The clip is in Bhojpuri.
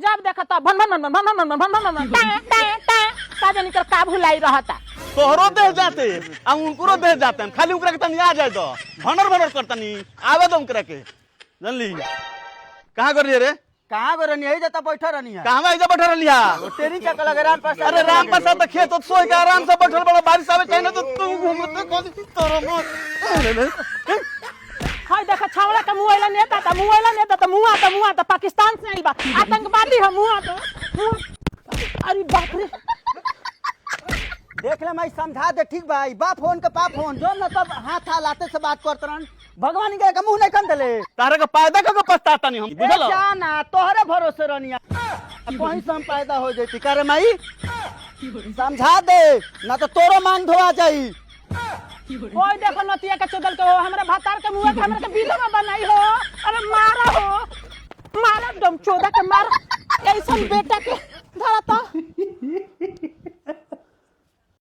जब देखा तब भन भन भन भन भन भन भन भन का जानी कर का भुलाई रहता। तोहरो देह जाते आ उनको देह जाते हैं खाली उकरा के तनी आ जाए तो भनर भनर करतनी आवे तो उकरा के जानली कहां कर रे कहां गो रनी यही जाता बैठा रनी है कहां में बैठा रहलिया तेरी चक्कर लगे राम प्रसाद अरे राम प्रसाद तो खेत सोए के आराम से बैठल बड़ा बारिश आवे चाहे ना तो तू घूमते कौन तोरो मत हाय देखा छावड़ा का मुआइला नेता था मुआ तो पाकिस्तान से आई बा आतंकवादी है मुआ तो अरे बाप रे देख ले मैं समझा दे ठीक भाई बाप फोन के पाप फोन जो न तब हाथ हालाते से बात करत रहन भगवान के मुंह नहीं कन देले तारे का पैदा का पछताता नहीं हम बुझल जाना तोहरे भरोसे रहनिया कहीं से हम पैदा हो जैती करे माई समझा दे ना तो तोरो मांग धोआ जाई ओए देखो नतिया के चोदल के हमरा भातार के मुआ के हमरा के बीलो में बनाई हो अरे मारा दम चोदा के मार ऐसा बेटा के धरा तो